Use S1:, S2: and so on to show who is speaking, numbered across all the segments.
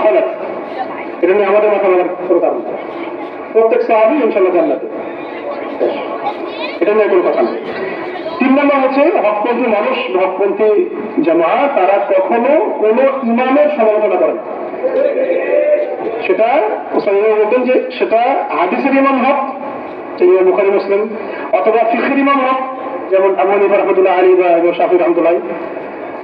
S1: খালাত, এটা নিয়ে আমাদের মাথা মারার কোনো কারণ নেই। প্রত্যেক সাহাবী ইনশাআল্লাহ জান্নাতে, এটা নিয়ে কোনো কথা নেই। 3 নম্বর হচ্ছে হকপন্থী মানুষ, হকপন্থী জামাত, তারা কখনো কোনো ইমামের সমালোচনা করে না। সেটা বলতেন যে সেটা হাদিসের ইমাম হক, ইমাম বুখারী মুসলিম, অথবা ফিকহের ইমাম হক যেমন আবু হানিফা রাহমাতুল্লাহ আলাইহি বা শাফিঈ রাহমাতুল্লাহ,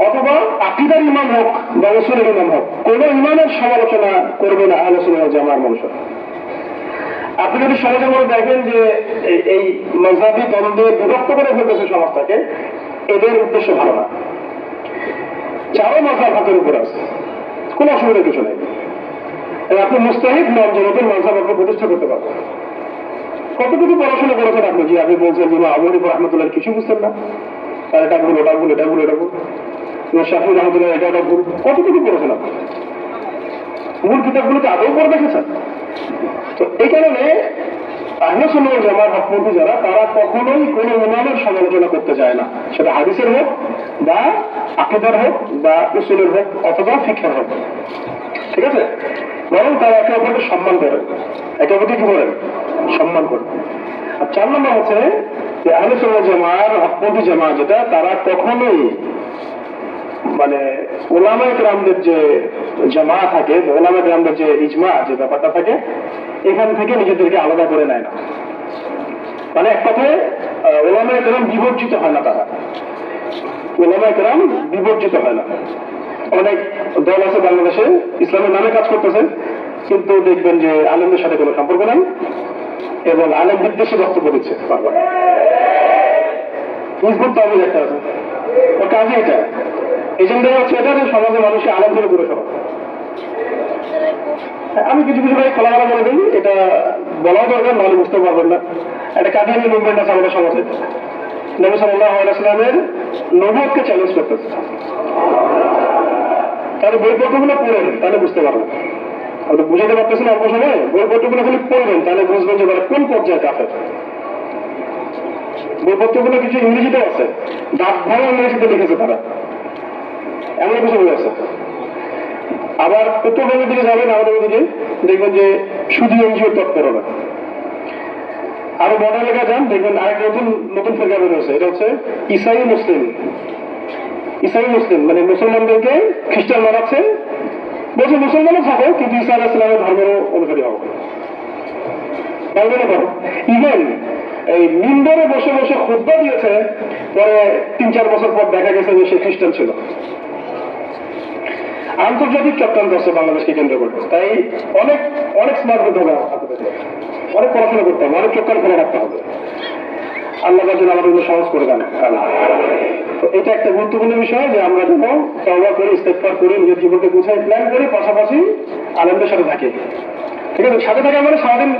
S1: অথবা আকীদার ইমাম হক বা উসুলের ইমাম হক, কোন ইমামের সমালোচনা করবে না আহলে সুন্নাহ ওয়াল জামাআর মানুষরা। আপনি যদি সমাজের মধ্যে দেখেন যে এই মাযহাবী দ্বন্দ্বে বিভক্ত করে ফেলতেছে সমাজটাকে, এদের উদ্দেশ্য ভালো না। 4 মাযহাব হাতের উপরে আছে, কোনো অসুবিধা কিছু নেই। আপনি মুস্তাহিদ নন যে নতুন মাযহাব আপনি প্রতিষ্ঠা করতে পারবেন। কতটুকু পড়াশোনা করেছেন আপনি? যে আপনি বলছেন যে আবু হানিফা রাহমাতুল্লাহ কিছু বুঝতেন না, আর এটা ভুল, ওটা ভুল, এটা ভুল, এটা ভুল, শাফিঈ রাহমাতুল্লাহ এটা ভুল, কতটুকু পড়েছেন আপনি? মূল কিতাবগুলোকে আদৌ পড়ে দেখেছেন? তো এই কারণে আহলে সুন্নাহ ওয়াল জামাআর হকপন্থী যারা, তারা কখনোই কোনো ইমামের সমালোচনা করতে চায় না, সেটা হাদিসের হোক বা আকীদার হোক বা উসুলের হোক অথবা ফিকহের হোক, ঠিক আছে? বরং তারা একে অপরকে সম্মান করে, একে অপরকে কি করেন? সম্মান করে। আর 4 নম্বর হচ্ছে যে আহলে সুন্নাহ ওয়াল জামাআর হকপন্থী জামাত যেটা, তারা কখনোই মানে ওলামায়ে কেরামদের যে জামাত থাকে, ওলামায়ে কেরামদের যে ইজমা, যে ব্যাপারটা থাকে, এখান থেকে নিজেদেরকে আলাদা করে নেয় না। মানে এক কথায় ওলামায়ে কেরাম বিবর্জিত হয় না, তারা ওলামায়ে কেরাম বিবর্জিত হয় না। অনেক দল আছে বাংলাদেশে ইসলামের নামে কাজ করতেছে, কিন্তু দেখবেন যে আলেমদের সাথে কোনো সম্পর্ক নাই এবং আলেম বিদ্বেষী বক্তব্য দিচ্ছে বারবার। হিজবুত তাওহীদ একটা আছে, ওর কাজই এটা। এজেন্ডাই হচ্ছে এটা যে সমাজের মানুষকে আলেম থেকে দূরে সরানো। আমি কিছু কিছু ভাই খোলামেলা বলে দিই, এটা বলাও দরকার, নাহলে বুঝতে পারবেন না। একটা কাদিয়ানী মুভমেন্ট আছে আমাদের সমাজে, নবী সাল্লাল্লাহু আলাইহি ওয়াসাল্লামের নবুয়তকে চ্যালেঞ্জ করতেছে। তাহলে বইপত্রগুলো পড়েন, তাহলে বুঝতে পারবেন। আপনি বুঝাতে পারতেছেন অল্প সময়ে, বইপত্রগুলো খালি পড়বেন, তাহলে বুঝবেন যে কোন পর্যায়ে কাফের। বইপত্রগুলো কিছু ইংরেজিতেও আছে, দাঁত ভাঙা ইংরেজিতে লিখেছে তারা, এমন কিছু বই আছে। আবার উত্তরবঙ্গের দিকে যাবেন, আমাদের দিকে দেখবেন যে শুধু এনজিওর তৎপরতা। আরো বড় এলাকা যান, দেখবেন আরেক নতুন নতুন ফেরকা বের হয়েছে, এটা হচ্ছে ইসাই মুসলিম। ইসাই মুসলিম মানে মুসলমানদেরকে খ্রিস্টান বানাচ্ছে, বলছে মুসলমানও থাকো কিন্তু ঈসা আলাইহিস সালামের ধর্মেরও অনুসারী হবো। পারবে না পারো। ইভেন এই মিম্বরে বসে বসে খুতবা দিয়েছে, পরে 3-4 বছর পর দেখা গেছে যে সে খ্রিস্টান ছিল। আন্তর্জাতিক চক্রান্ত আছে বাংলাদেশকে কেন্দ্র করে। তাই অনেক অনেক স্মার্ট হতে হবে, অনেক পড়াশোনা করতে হবে, অনেক চোখ কান খোলা রাখতে হবে। আল্লাহ যেন আমাদের সহজ করে দেন। তো এটা একটা গুরুত্বপূর্ণ বিষয় যে আমরা যেন তওবা করি, ইস্তেগফার করি, নিজের জীবনকে গুছাই প্ল্যান করি, পাশাপাশি আলেমদের সাথে থাকি। ঠিক আছে? সাথে থাকা মানে সারাদিন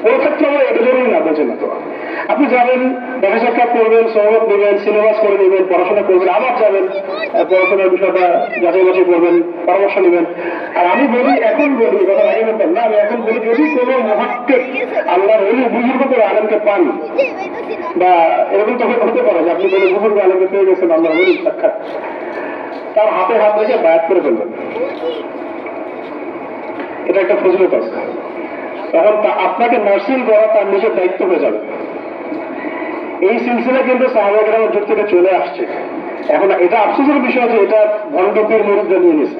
S1: পড়ে থাকতে হবে এটা জরুরি না, বলছেন না তো। আপনি যাবেন, দেখা সাক্ষাৎ করবেন, সহমত নেবেন, সিলেবাস করে নেবেন, পড়াশোনা করবেন, আবার যাবেন, পড়াশোনার বিষয়টা যাচাই বাছাই করবেন, পরামর্শ নেবেন। আর আমি বলি, এখন বলি, কথা আগে বলতাম না, আমি এখন বলি, যদি কোনো মুহাক্কিক আল্লাহর ওলি বুজুর্গ করে আলেমকে পান, বা এরকম তখন হতে পারে যে আপনি কোনো বুজুর্গ আলেমকে পেয়ে গেছেন, আল্লাহর ওলি সাক্ষাৎ, তার হাতে হাত রেখে বায়াত করে ফেলবেন। এটা একটা ফজিলত আছে। তখন আপনাকে নার্সিং করা তার নিজের দায়িত্ব হয়ে যাবে। এই সিলসিলা কিন্তু সাহাবা কেরামের যুগ থেকে চলে আসছে। এখন এটা আফসোসের বিষয় যে এটা ভণ্ডপীর মুরিদরা নিয়ে নিয়েছে,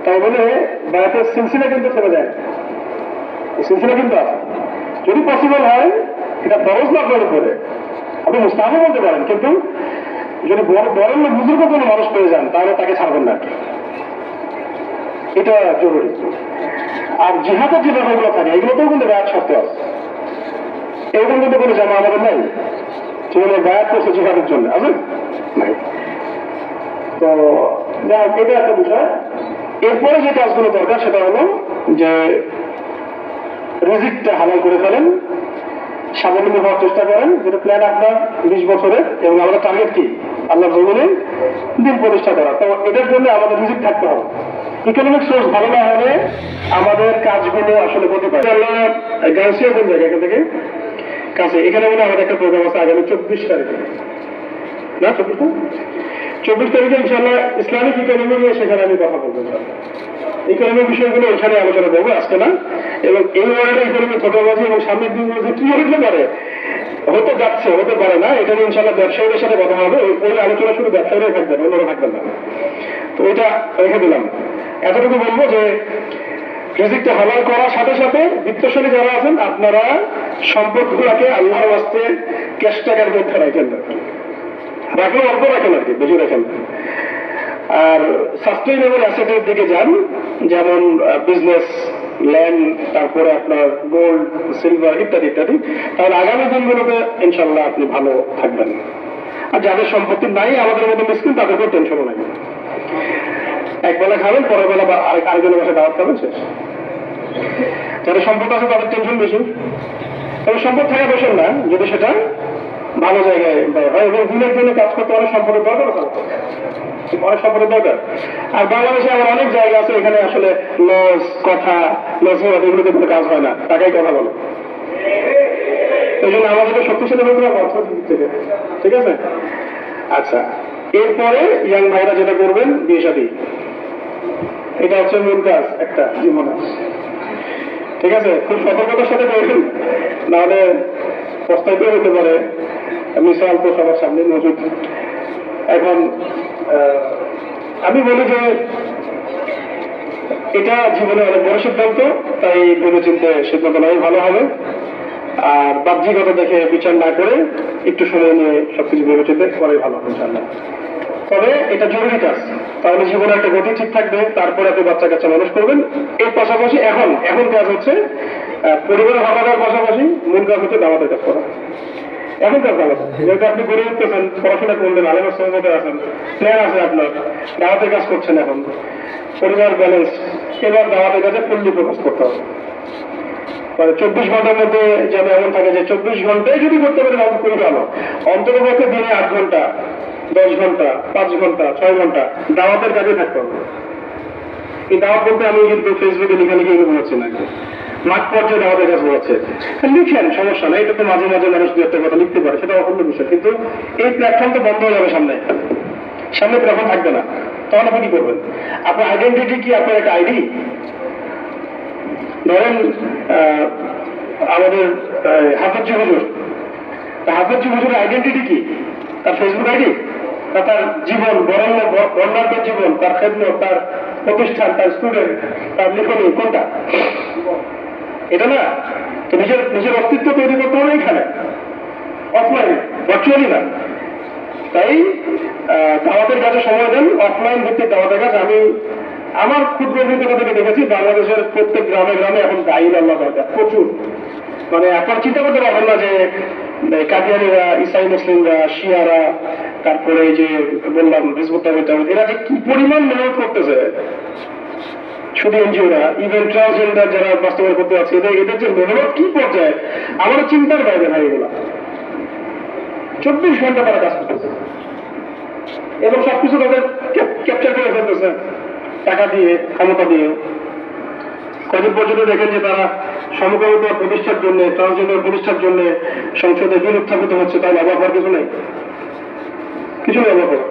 S1: তাই বলে বায়াতের সিলসিলা কিন্তু থেমে যায়। এই সিলসিলা কিন্তু আছে, যদি পসিবল হয় এটা ফরজ না করে পড়ে আপনি মুস্তাহাব বলতে পারেন, কিন্তু যদি বরেণ্য বুজুর্গ কোনো মানুষ পেয়ে যান তাহলে তাকে ছাড়বেন না, এটা জরুরি। আর জিহাদের যে ব্যাপারগুলো থাকে এগুলোতেও কিন্তু বায়াত শর্ত আছে। এরকম কিন্তু কোনো জামা আমাদের নাই যেগুলো বায়াত করছে জিহাদের জন্য, আছে নাই? তো এটা একটা বিষয়। এরপরে যে কাজগুলো দরকার সেটা হলো যে রিজিকটা হালাল করে ফেলেন, স্বাবলম্বী হওয়ার চেষ্টা করেন, যেটা প্ল্যান আপনার 20 বছরের, এবং আমাদের টার্গেট কি আল্লাহর জমিনে দিন প্রতিষ্ঠা করা। তো এটার জন্য আমাদের রিজিক থাকতে হবে। ইকোনমিক সোর্স ভালো না হলে আমাদের কাজগুলো আসলে করতে পারে। আল্লাহ গাউসিয়া কোন জায়গা এখান থেকে কাছে, এখানে মনে আমাদের একটা প্রোগ্রাম আছে আগামী 24 তারিখে, না 24 24 তারিখে ইনশাআল্লাহ ইসলামিক ইকোনমি নিয়ে সেখানে আমি কথা বলবো। ইকোনমিক বিষয়গুলো ওইখানে আলোচনা করবো, আজকে না। এবং এই ওয়ার্ল্ডে ইকোনমি ছোটবাজি এবং সামনের দিনগুলোতে কি হতে পারে, হতে যাচ্ছে, হতে পারে না, এটা নিয়ে ইনশাআল্লাহ ব্যবসায়ীদের সাথে কথা হবে। ওই আলোচনা শুধু ব্যবসায়ীরাই থাকবেন, অন্যরা থাকবেন না। তো ওইটা রেখে দিলাম। এতটুকু বলবো যে রিজিকটা হালাল করার সাথে সাথে বিত্তশালী যারা আছেন আপনারা সম্পদগুলোকে আল্লাহর ওয়াস্তে ক্যাশ টাকার মধ্যে রাখেন না, রাখেন অল্প রাখেন আর কি, বেশি রাখেন। আর সাস্টেইনেবল অ্যাসেটের দিকে যান, যেমন বিজনেস, ল্যান্ড, তারপরে আপনার গোল্ড, সিলভার ইত্যাদি ইত্যাদি। তাহলে আগামী দিনগুলোতে ইনশাল্লাহ আপনি ভালো থাকবেন। আর যাদের সম্পত্তি নাই আমাদের মতো মিসকিন, তাদেরকেও টেনশনও নাই। এক বেলা খাবেন, পরের বেলা আরেকজনের বাসায় দাওয়াত খাবেন, শেষ। যাদের সম্পদ আছে তাদের টেনশন বেশি। তবে সম্পদ থাকা দোষের না, যদি সেটা ভালো জায়গায় ব্যয় হয়। এবং দিনের জন্য কাজ করতে অনেক সম্পদের দরকার আছে, অনেক সম্পদের দরকার। আর বাংলাদেশে আমার অনেক জায়গা আছে এখানে আসলে লস কথা, লস এগুলোতে কোনো কাজ হয় না, টাকাই কথা বলে। এই জন্য আমাদেরকে শক্তিশালী হতে হবে অর্থনৈতিক থেকে, ঠিক আছে? আচ্ছা, এরপরে ইয়াং ভাইরা যেটা করবেন, বিয়ে শাদী, এটা হচ্ছে মূল কাজ একটা জীবনে, ঠিক আছে? খুব সতর্কতার সাথে করবেন, নাহলে পস্তাইতেও হতে পারে। মিসাল তো সবার সামনে মজুদ। এখন আমি বলি যে এটা জীবনে অনেক বড় সিদ্ধান্ত, তাই ভেবে চিন্তে সিদ্ধান্ত নেওয়াই ভালো হবে। আর বাহ্যিকতা দেখে বিচার না করে একটু সময় নিয়ে সবকিছু ভেবে চিন্তে করাই ভালো হবে ইনশাআল্লাহ। তবে এটা জরুরি কাজ, তাহলে জীবনে একটা গতি ঠিক থাকবে। তারপরে আপনি বাচ্চা কাচ্চা মানুষ করবেন। এর পাশাপাশি এখন কাজ হচ্ছে পরিবারের ভাবাদার পাশাপাশি মূল কাজ হচ্ছে দাওয়াতের কাজ করা। এখন কাজ দাওয়াত, যেহেতু আপনি গড়ে উঠতেছেন, পড়াশোনা করলেন, আলেমের সঙ্গে আছেন, প্ল্যান আছে আপনার, দাওয়াতের কাজ করছেন, এখন পরিবার ব্যালেন্স, এবার দাওয়াতের কাজে ফুল্লি ফোকাস করতে হবে। মানে 24 ঘন্টার মধ্যে যেন এমন থাকে যে 24 ঘন্টায় যদি করতে পারে দাওয়াত করে ভালো, অন্তত পক্ষে দিনে 8 ঘন্টা, 10 ঘন্টা, 5 ঘন্টা, 6 ঘন্টা দাওয়াতের কাজে থাকতে হবে। এই দাওয়াত বলতে আমি কিন্তু ফেসবুকে লিখালিখি বোঝাচ্ছি না, মাঠ পর্যায়ে দাওয়াতের কাজ বোঝাচ্ছে। লিখেন, সমস্যা নেই, এটা তো মাঝে মাঝে মানুষ দু একটা কথা লিখতে পারে, সেটা অন্য বিষয়। কিন্তু এই প্ল্যাটফর্ম তো বন্ধ হয়ে যাবে, সামনে প্ল্যাটফর্ম থাকবে না। তখন আপনি কি করবেন? আপনার আইডেন্টিটি কি? আপনার একটা আইডি। ধরেন আমাদের হাফেজ হুজুর, হাফেজ হুজুরের আইডেন্টিটি কি? তার ফেসবুক আইডি, তার জীবন, বর্ণাঢ্য জীবন, তার খেদমত, তার প্রতিষ্ঠান, তার স্টুডেন্ট, তার লিখনী, কোনটা? এটা না। তো নিজের অস্তিত্ব তৈরি করতে হবে এখানে, অফলাইন, ভার্চুয়ালি না। তাই দাওয়াতের কাজে সময় দেন, অফলাইন ভিত্তিক দাওয়াতের কাজ। আমি আমার ক্ষুদ্র অভিজ্ঞতা থেকে দেখেছি বাংলাদেশের প্রত্যেক গ্রামে গ্রামে এখন দায়ীর আল্লাহ দরকার প্রচুর। মানে আপনার চিন্তা করতে পারবেন না যে কাদিয়ানিরা, ইসাই মুসলিমরা, শিয়ারা, তারপরে এই যে বললাম হিজবুত তাওহীদ, এরা যে কি পরিমাণ মেহনত করতেছে। শুধু এনজিওরা, ইভেন ট্রান্সজেন্ডার যারা বাস্তবায়ন করতে আছে, এদের যে মেহনত কি পর্যায়ে, আমার চিন্তার বাইরে ভাই এগুলা। 24 ঘন্টা তারা কাজ করতেছে এবং সবকিছু তাদের ক্যাপচার করে ফেলতেছে টাকা দিয়ে, ক্ষমতা দিয়ে। কদিন পর্যন্ত দেখেন যে তারা সমকামিতা প্রতিষ্ঠার জন্য, ট্রান্সজেন্ডার প্রতিষ্ঠার জন্য সংসদে বিল উত্থাপিত হচ্ছে। তাই অবাক হওয়ার কিছু নেই, কিছু নেই অবাক হওয়ার।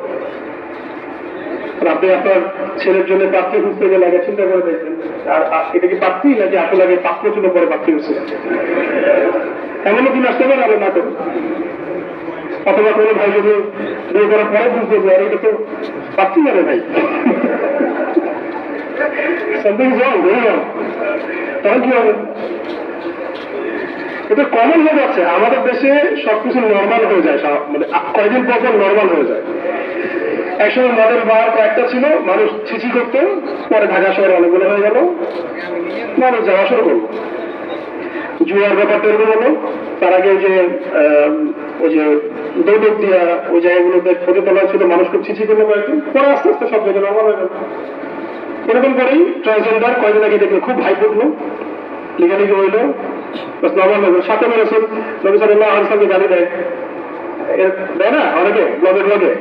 S1: আপনি আপনার ছেলের জন্য পাত্রী খুঁজতে গেলে আগে চিন্তা করে দেখবেন, আর এটা কি পাত্রী নাকি আসলে আগে পাত্র ছিল পরে পাত্রী হচ্ছে? এমনও দিন আসতে পারে আগে না তো। অথবা কোনো ভাই যদি বিয়ে করার পরে বুঝতে চায় এটা তো পাত্রী যাবে ভাই, তখন কি হবে? এটা কমন হয়ে যাচ্ছে আমাদের দেশে, সবকিছু নর্মাল হয়ে যায়, মানে কয়েকদিন পর পর নর্মাল হয়ে যায়। একসময় মদের বার কয়েকটা ছিল, মানুষ ছিচি করতো, পরে ঢাকা শহরে অনেকগুলো হয়ে গেল, মানুষ যাওয়া শুরু করলো। জুয়ার ব্যাপারটা এরকম হলো। তার আগে ওই যে দৌলত দিয়া ওই জায়গাগুলোতে ক্ষতি তোলা ছিল, মানুষ খুব ছিচি করলো কয়েকদিন, পরে আস্তে আস্তে সব জায়গায় নর্মাল হয়ে গেল। এরকম করেই ট্রান্সজেন্ডার কয়েকদিন আগে দেখলো খুব হাই ফুটলো, লিখালিখি হইলো, নর্মাল হয়ে গেল। সাথে রসুল নবী সাল্লাল্লাহু আলাইহি ওয়াসাল্লামকে গালি দেয় না অনেকে, ব্লগে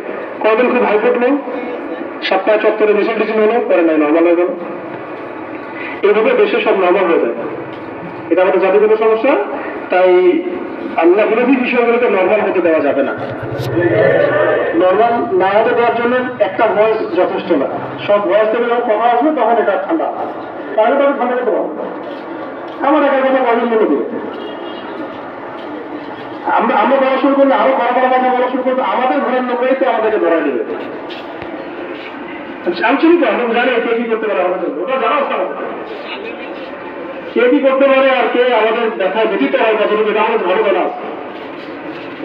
S1: কয়েকদিন খুব হাই ফুটলো, সপ্তাহে চত্বরে মিছিল টিছিল হলো, পরে নাই নর্মাল হয়ে গেল। এইভাবে দেশে সব নর্মাল হয়ে যায়। এটা আমাদের জাতিগত সমস্যা। তাই আল্লাহ বিরোধী বিষয়গুলোকে নর্মাল হতে দেওয়া যাবে না। নর্মাল না হতে দেওয়ার জন্য একটা ভয়েস যথেষ্ট না। সব ভয়েস থেকে যখন কথা আসবে তখন এটা ঠান্ডা, তাহলে তখন ঠান্ডা করতে পারবো। আমার একার কথা কজন মনে করি, আমরা বলা শুরু করলে আরো বড় বড় কথা বলা শুরু করবো, আমাদের ঘরের লোকরাই তো আমাদেরকে ধরা দিবে। আলোচনা তো আমরা জানি কে কি করতে পারে, আমাদের ওটা জানা আছে আমাদের কে কি করতে পারে, আর কে আমাদের দেখা ব্যতীত হয় কতটুকু, এটা আমাদের ঘরে জানা আছে।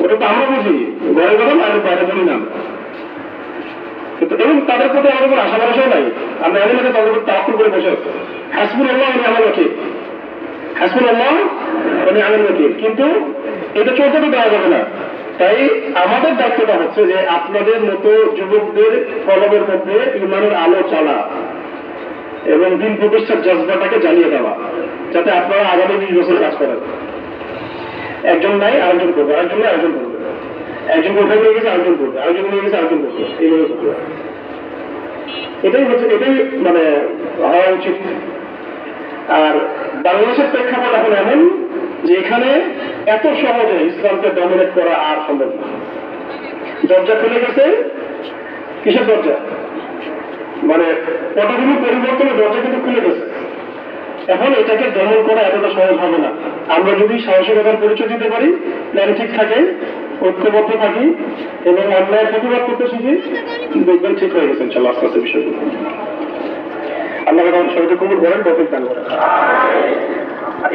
S1: ওটা তো আমরা বুঝি, ঘরে কথা বাইরে বাইরে বলি না আমরা। কিন্তু এবং তাদের প্রতি আমাদের কোনো আশা ভরসাও নাই। আমরা এমন একটা তাদের উপর তাওয়াক্কুল করে বসে আছি। হাসবুনাল্লাহ ওয়া নি'মাল ওয়াকিল, হাসবুনাল্লাহ ওয়া নি'মাল ওয়াকিল, কিন্তু এটা চলতে তো দেওয়া যাবে না। তাই আমাদের দায়িত্বটা হচ্ছে যে আপনাদের মতো যুবকদের কলমের মধ্যে ইমানের আলো জ্বালা এবং দিন প্রতিষ্ঠার জজবাটাকে জ্বালিয়ে দেওয়া, যাতে আপনারা আগামী 20 বছর কাজ করেন। একজন নাই আরেকজন করবে, আরেকজন নাই আরেকজন করবে, একজন কোথায় নিয়ে গেছে আরেকজন করবে, আরেকজন নিয়ে গেছে আরেকজন করবে, এইভাবে করবে। এটাই হচ্ছে, এটাই মানে হওয়া উচিত। আর বাংলাদেশের প্রেক্ষাপট এখন এমন যে এখানে এত সহজে ইসলামকে ডমিনেট করা আর সম্ভব না। দরজা খুলে গেছে, কিসের দরজা? মানে পটভূমি পরিবর্তনের দরজা কিন্তু খুলে গেছে। এখন এটাকে দমন করা এতটা সহজ হবে না। আমরা যদি সাহসিকতার পরিচয় দিতে পারি, প্ল্যান ঠিক থাকে, ঐক্যবদ্ধ থাকি এবং অন্যায়ের প্রতিবাদ করতে শিখি, দেখবেন ঠিক হয়ে গেছে ইনশাআল্লাহ আস্তে আস্তে বিষয়গুলো। আল্লাহ আমাদের সবাইকে কবুল করেন, তৌফিক দান করেন।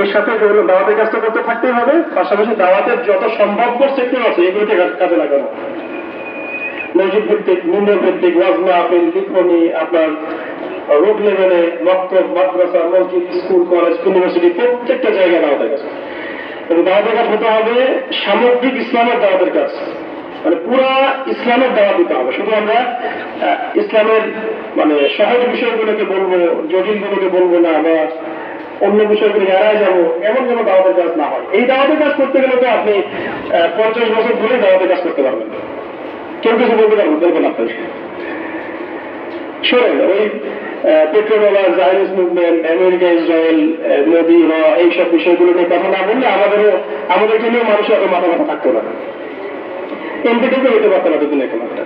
S1: এর সাথে যেগুলো দাওয়াতের কাজটা করতে থাকতেই হবে, পাশাপাশি দাওয়াতের যত সম্ভাব্য সেক্টর আছে এগুলোকে কাজে লাগানো। মসজিদ ভিত্তিক, মিম্বর ভিত্তিক, ওয়াজ মাহফিল, লিখনি, আপনার রোড লেভেলে মক্তব, মাদ্রাসা, মসজিদ, স্কুল, কলেজ, ইউনিভার্সিটি, প্রত্যেকটা জায়গায় দাওয়াতের কাজ। এবং দাওয়াতের কাজ হতে হবে সামগ্রিক ইসলামের দাওয়াতের কাজ, মানে পুরা ইসলামের দাওয়াত দিতে হবে। শুধু আমরা ইসলামের মানে সহজ বিষয়গুলোকে বলবো, জটিলগুলোকে বলবো না, বা অন্য বিষয়গুলো এড়ায় যাবো, এমন যেন দাওয়াতের কাজ না হয়। এই দাওয়াতের কাজ করতে গেলে তো আপনি 50 বছর ধরে দাওয়াতের কাজ করতে পারবেন, কেউ কিছু বলতে পারবেন, বলবেন আপনার। শোনেন, ওই পেট্রোওয়ালা, জায়নিজ মুভমেন্ট, আমেরিকা, ইসরায়েল, মোদি, এইসব বিষয়গুলো নিয়ে কথা না বললে আমাদের জন্যও মানুষের এত মাথা ব্যথা থাকতো না, এমপিটুকু হইতে পারতো না দুদিন এখন একটা।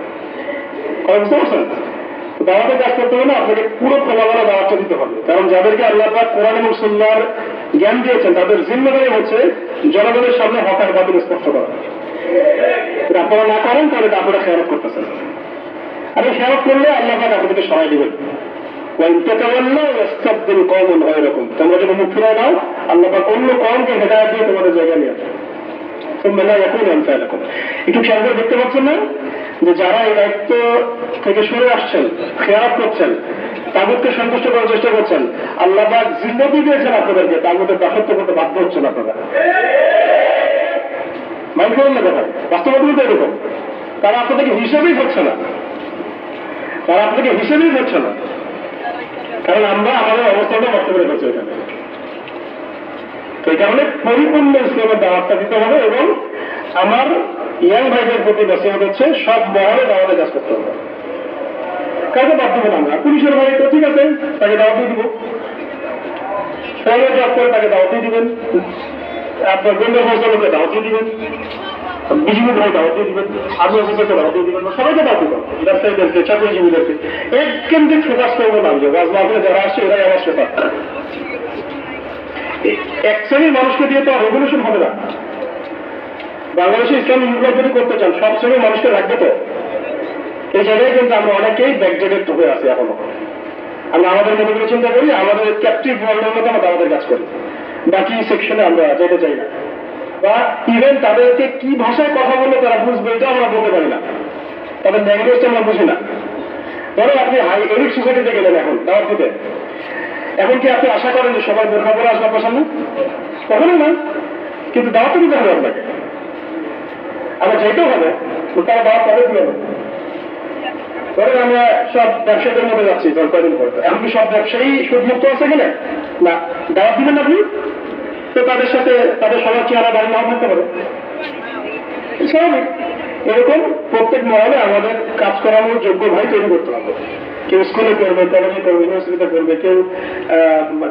S1: বুঝতে পারছেন? দাওয়াতের কাজ করতে হলে আপনাকে পুরো খোলামেলা দাওয়াতটা দিতে হবে। কারণ যাদেরকে আল্লাহ পাক কোরআন এবং সুন্নাহর জ্ঞান দিয়েছেন, তাদের জিম্মেদারি হচ্ছে জনগণের সামনে হক আর বাতিল স্পষ্ট করা। আপনারা না করেন তাহলে আপনারা খেয়ালত করতেছেন। আর এই খেয়ালত করলে আল্লাহ পাক আপনাদেরকে সহায় দিবেন। এরকম তোমরা যদি মুখ ফিরায় নাও, আল্লাহ পাক অন্য কওমকে হেদায়েত দিয়ে তোমাদের জায়গায় নিয়ে আসে। একটু খেয়াল করে দেখতে পাচ্ছেন না যে যারা এই দায়িত্ব থেকে সরে আসছেন, খেয়াল করছেন, তাগুতকে সন্তুষ্ট করার চেষ্টা করছেন, আল্লাহ পাক জিম্মতি দিয়েছেন আপনাদেরকে, তাগুতের দাসত্ব করতে বাধ্য হচ্ছেন আপনারা। মাইন্ড করেন না কথা, বাস্তবতা তো এরকম। তারা আপনাদেরকে হিসেবেই হচ্ছে না, তারা আপনাকে হিসেবেই হচ্ছে না, কারণ আমরা আমাদের অবস্থাটা নষ্ট করে ফেলছি এখানে। এই কারণে পরিপূর্ণ ইসলামের দাওয়াতটা দিতে হবে। এবং আমার ইয়াং ভাইদের প্রতি নসিহত হচ্ছে সব মহলে দাওয়াতের কাজ করতে হবে। কাজে বাদ দেবেন আমরা, পুলিশের ভাই তো ঠিক আছে, তাকে দাওয়াত দিয়ে দিব, ফলে জব করে তাকে দাওয়াত দিয়ে দিবেন, আপনার গোয়েন্দা সংস্থাকে দাওয়াত দিয়ে দিবেন, বিজেপি ভাই দাওয়াত দিয়ে দিবেন, আর্মি অফিসারকে দাওয়াত দিয়ে দিবেন, সবাইকে দাওয়াত দিবেন, ব্যবসায়ীদেরকে, চাকরিজীবীদেরকে। এক কেন্দ্রিক ফোকাস করবো না, যে ওয়াজ মাহফিলে যারা আসছে এরাই আমার শ্রোতা। এক শ্রেণীর মানুষকে দিয়ে তো রেভলিউশন হবে না। বাংলাদেশে ইসলাম ইনক্লুড যদি করতে চান, সব শ্রেণীর মানুষকে রাখবে তো। এই জায়গায় কিন্তু আমরা অনেকেই ব্যাকডেটেড হয়ে আছি এখনো। আমরা আমাদের মনে করে চিন্তা করি, আমাদের ক্যাপটিভ ওয়ার্ল্ডের মধ্যে আমরা আমাদের কাজ করি, বাকি সেকশনে আমরা যেতে চাই না। বা ইভেন তাদেরকে কি ভাষায় কথা বললে তারা বুঝবে এটা আমরা বলতে পারি না, তাদের ল্যাঙ্গুয়েজটা আমরা বুঝি না। ধরো আপনি হাই এলিট সোসাইটিতে গেলেন এখন দাওয়াত দিতে, এখন কি আপনি আশা করেন যে সবাই বোরখা পরে আসবে আপনার সামনে? কখনো না। কিন্তু দাওয়াত দিতে হবে আপনাকে, আমরা যেতেও হবে, তারা দাওয়াত তাদের দিতে হবে। ধরেন আমরা সব ব্যবসায়ীদের মধ্যে যাচ্ছি কয়েকদিন পরে, এখন কি সব ব্যবসায়ী সুদমুক্ত আছে কিনা? না। দাওয়াত দিবেন আপনি তো তাদের সাথে তাদের সবার চেহারা দাঁড়িয়ে নাও থাকতে পারে, স্বাভাবিক। এরকম প্রত্যেক মহলে আমাদের কাজ করানোর যোগ্য ভাই তৈরি করতে হবে। কেউ স্কুলে করবে, কলেজে করবে, ইউনিভার্সিটিতে করবে, কেউ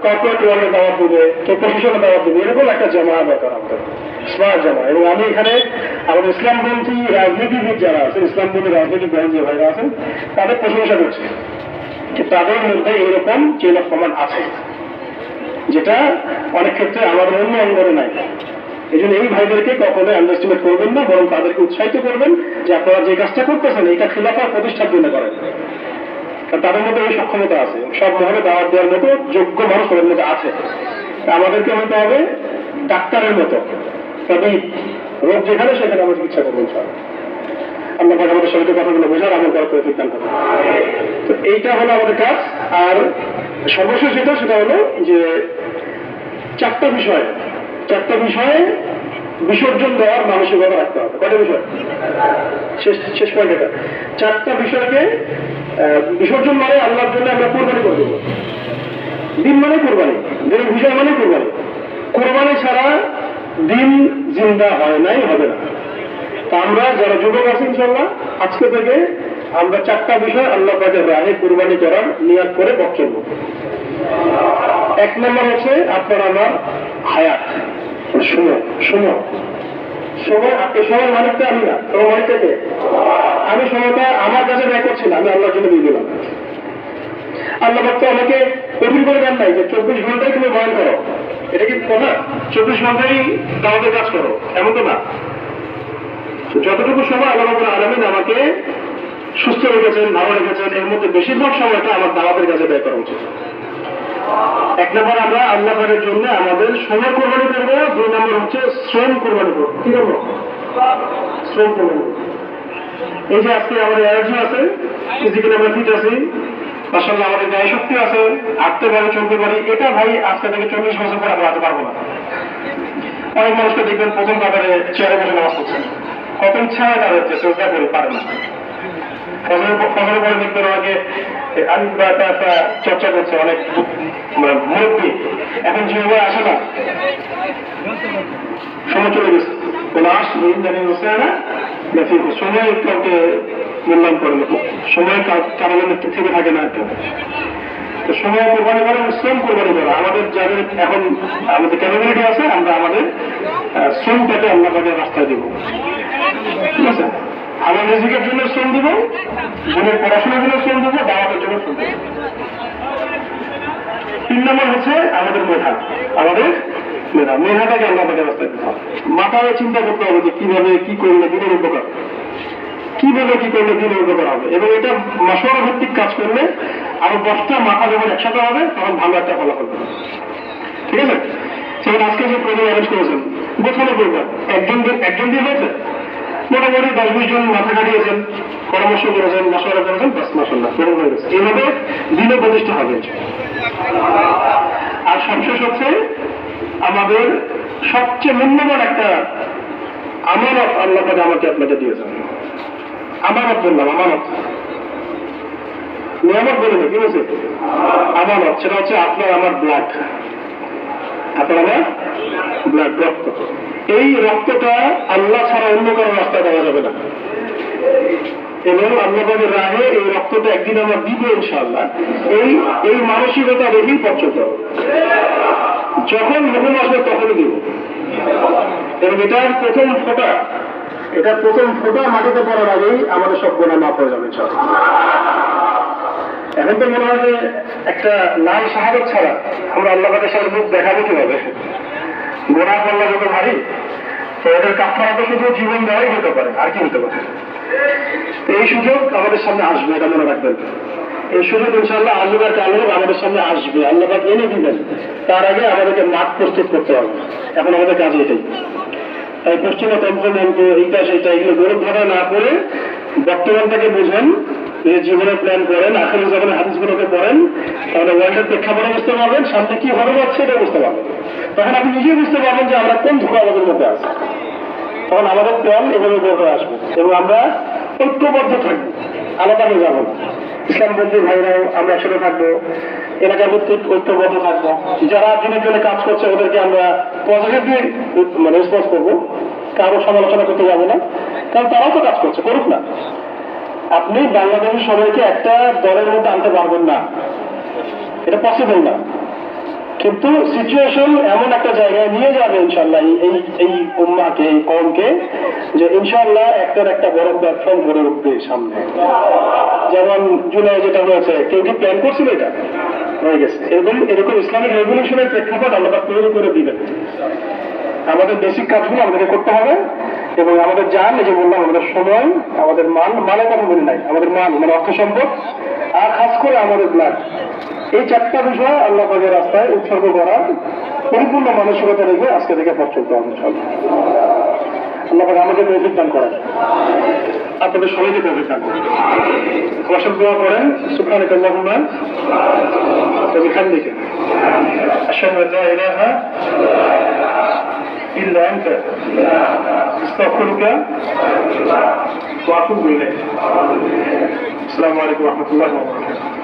S1: কর্পোরেট ওয়ার্ল্ডে দাওয়াত দেবে, কেউ প্রশাসনে দাওয়াত দেবে, এরকম একটা জামা দরকার আমাদের, স্মার্ট জামা। এবং আমি এখানে আমাদের ইসলামপন্থী রাজনীতিবিদ যারা আছেন, ইসলামপন্থী রাজনৈতিক দল যে ভাইরা আছেন, তাদের প্রশংসা করছি যে তাদের মধ্যে এরকম চেইন অফ কমান্ড আছে, যেটা অনেক ক্ষেত্রে আমাদের অন্য অঙ্গনে নাই। এই জন্য এই ভাইদেরকে কখনো আন্ডারস্টিমেট করবেন না, বরং তাদেরকে উৎসাহিত করবেন যে আপনারা যে কাজটা করতেছেন এটা খিলাফার প্রতিষ্ঠার জন্য করেন। কারণ তাদের মধ্যে এই সক্ষমতা আছে, সব মহলে দাওয়াত দেওয়ার মতো যোগ্য মানুষ তাদের মধ্যে আছে। আমাদেরকে হতে হবে ডাক্তারের মতো, তবে রোগ যেখানে সেখানে আমরা চিকিৎসা করবো ইনশাআল্লাহ। আমরা আমাদের সবাইকে কথাগুলো বোঝার আমার করার তৌফিক দান করবো। তো এইটা হলো আমাদের কাজ। আর সর্বশেষ সেটা হলো যে চারটা বিষয়ে বিসর্জন দেওয়ার মানসিকতা রাখতে হবে। কয়টা বিষয়? শেষ পয়েন্ট এটা। চারটা বিষয়কে বিসর্জন মানে আল্লাহর জন্য আমরা কোরবানি করে দেবো। দিন মানে কোরবানি, দিনের বিষয় মানে কোরবানি। কোরবানি ছাড়া দিন জিন্দা হয় নাই, হবে না। তা আমরা যারা যুবক আছি ইনশাল্লাহ আজকে থেকে আমরা চারটা বিষয় আল্লাহ পাকের রাহে কোরবানি করার নিয়াত করে বক্তব্য। এক নম্বর হচ্ছে আপনার আমার হায়াত, সময় মালিকটা আমি না, তোমার মালিকটাকে আমি সময়টা আমার কাছে ব্যয় করছি না, আমি আল্লাহর জন্য দিয়ে দিলাম। আল্লাহ তো আমাকে কঠিন করে দেন নাই যে 24 ঘন্টায় তুমি বয়ান করো, এটা কি কথা? 24 ঘন্টায় দাওয়াতের কাজ করো, এমন তো না। যতটুকু সময় আল্লাহ রাব্বুল আলামিন আমাকে সুস্থ রেখেছেন, ভালো রেখেছেন, এর মধ্যে বেশিরভাগ সময়টা আমার দাওয়াতের কাছে ব্যয় করা উচিত। এক নম্বর আমরা আল্লাহ পাকের জন্য আমাদের সময় কোরবানি করবো। দুই নম্বর হচ্ছে শ্রম কোরবানি করবো। কি করবো? শ্রম কোরবানি। এই যে আজকে আমাদের এনার্জি আছে, ফিজিক্যালি আমরা ফিট আছি, মাশাআল্লাহ আমাদের গায়ে শক্তি আছে, হাঁটতে পারি, চলতে পারি, এটা ভাই আজকে থেকে 40 বছর পরে আমরা হাঁটতে পারবো না। অনেক মানুষকে দেখবেন প্রথম কাতারে চেয়ারে বসে নামাজ পড়ছে, কত ইচ্ছা হয় তাদের যে চেষ্টা করে পারে না। ফজরের পরে দেখবেন আমাকে একটা চর্চা করছে অনেক মুরব্বী, এখন যেভাবে আসে না, সময় চলে গেছে, সময় কাউকে মূল্যায়ন করে না, সময় কারণে থেকে থাকে না। তো সময় কোরবানি করা, শ্রম কোরবানি করা, আমাদের যাদের এখন আমাদের ক্যাপাবিলিটি আছে আমরা আমাদের শ্রমটাকে আল্লাহ পাকের রাস্তায় দিব। ঠিক আছে, আমার রিজিকের জন্য শ্রম দিব, বোনের পড়াশোনার জন্য শ্রম দেবো, দাওয়াতের জন্য শ্রম দেবো। 3 নম্বর হচ্ছে আমাদের মেধাটাকে আল্লাহ পাকের রাস্তায় দিতে হবে। মাথায় চিন্তা করতে হবে যে কিভাবে কি করলে দিনের উপকার, দিনের উপকার হবে। এবং এটা মাসওয়ারা ভিত্তিক কাজ করলে আরো 10টা মাথা যখন একসাথে হবে তখন ভালো একটা ফলাফল হবে। ঠিক আছে, সেখানে আজকে যে প্রোগ্রাম অ্যারেঞ্জ করেছেন গোছানো প্রোগ্রাম, একজন দিয়ে হয়েছে, মোটামুটি 10-20 জন মাথা কাটিয়েছেন, পরামর্শ করেছেন, মাসওয়ারা করেছেন, বাস মাশাআল্লাহ বেরোনো হয়ে গেছে। এইভাবে দিনে প্রতিষ্ঠা হবে। আর সবশেষ হচ্ছে আমাদের সবচেয়ে মূল্যবান একটা আমানত আল্লাহ পাক আমাকে আপনাকে দিয়েছেন। আমানত বললাম, আমানত নিয়ামত বলে না, কি বলছে? আমানত, সেটা হচ্ছে আপনার আমার ব্লাড, রক্ত। এই রক্তটা আল্লাহ ছাড়া অন্য কোনো রাস্তা দেওয়া যাবে না। এবং আল্লাহ পাকের রাহে এই রক্তটা একদিন আমরা দিব ইনশাআল্লাহ। এই মানসিকতা রেখেই পথ চলতে হবে। যখন হুকুম আসবে তখনই দিব। এবং এটার প্রথম ফোঁটা মাটিতে পড়ার আগেই আমাদের সব গোনা মাফ হয়ে যাবে ইনশাআল্লাহ। এখন তো মনে হয় যে একটা লাল শাহাদাত ছাড়া আমরা আল্লাহ পাকের সাথে মুখ দেখাবো কিভাবে? গোনা করলে যত ভারী, তো এদের কাফারা তো শুধু জীবন দেওয়াই হতে পারে, আর কি হতে পারে? এই সুযোগ আমাদের সামনে আসবে, এটা মনে রাখবেন। এই সুযোগ ইনশাআল্লাহ আল্লাহর কারণে আমাদের সামনে আসবে, আল্লাহ পাক এনে দিবেন। তার আগে আমাদেরকে মাঠ প্রস্তুত করতে হবে। এখন আমাদের কাজ এটাই। তাই পশ্চিমা তন্ত্রমন্ত্র, এইটা সেটা এগুলো গৌরব ধারা না করে বর্তমানটাকে বোঝেন, জীবনের প্ল্যান করেন, আখেরি জীবনের হাদিসগুলোকে পড়েন, তাহলে ওয়ার্ল্ডের প্রেক্ষাপটে বুঝতে পারবেন, সামনে কি হবে যাচ্ছে এটা বুঝতে পারবেন। তখন আপনি নিজেই বুঝতে পারবেন যে আমরা কোন ধোঁয়া আমাদের মধ্যে আছে। তখন আমাদের প্ল্যান এভাবে বের আসবে এবং আমরা ঐক্যবদ্ধ থাকবো, আলাদা হয়ে যাবো। ইসলামপন্থী ভাইরাও আমরা একসাথে থাকবো, এলাকার ভিত্তিক ঐক্যবদ্ধ থাকবো। যারা দিনের জন্য কাজ করছে ওদেরকে আমরা পজিটিভলি রেসপন্স করবো, কারো সমালোচনা করতে যাবো না, কারণ তারাও তো কাজ করছে, করুক না। আপনি বাংলাদেশের সবাইকে একটা দলের মধ্যে আনতে পারবেন না, এটা পসিবল না। কিন্তু সিচুয়েশন এমন একটা জায়গায় নিয়ে যাবে ইনশাল্লাহ এই উম্মাকে, এই কওমকে, যে ইনশাল্লাহ একটার একটা বড় প্ল্যাটফর্ম গড়ে উঠবে সামনে। যেমন জুলাই যেটা হয়েছে, কেউ কি প্ল্যান করছিল? এটা হয়ে গেছে। এরকম ইসলামিক রেভলিউশনের প্রেক্ষাপট আল্লাহ তৈরি করে দিবেন। আমাদের বেসিক কাজগুলো আমাদেরকে করতে হবে, এবং আমাদের জান, এই যে বললাম, আমাদের সময়, আমাদের মানের কথা বলি নাই, আমাদের মান মানে অর্থ সম্পদ, আর খাস করে আমাদের ব্লাড, এই চারটা বিষয় আল্লাহ পাকের রাস্তায় উৎসর্গ করার পরিপূর্ণ মানসিকতা রেখে আজকে থেকে পথ চলতে হবে। আল্লাহ পাক আমাদের তৌফিক দান করেন, আপনাদের সবাইকে তৌফিক দান করেন। কসম দোয়া করেন, সুবহানাকা আল্লাহুম্মা ওয়া বিহামদিকা আশহাদু আল্লা ইলাহা ইল্লা আনতা আস্তাগফিরুকা ওয়া আতুবু ইলাইক। আসসালামু আলাইকুম ওয়া রাহমাতুল্লাহি ওয়া বারাকাতুহু।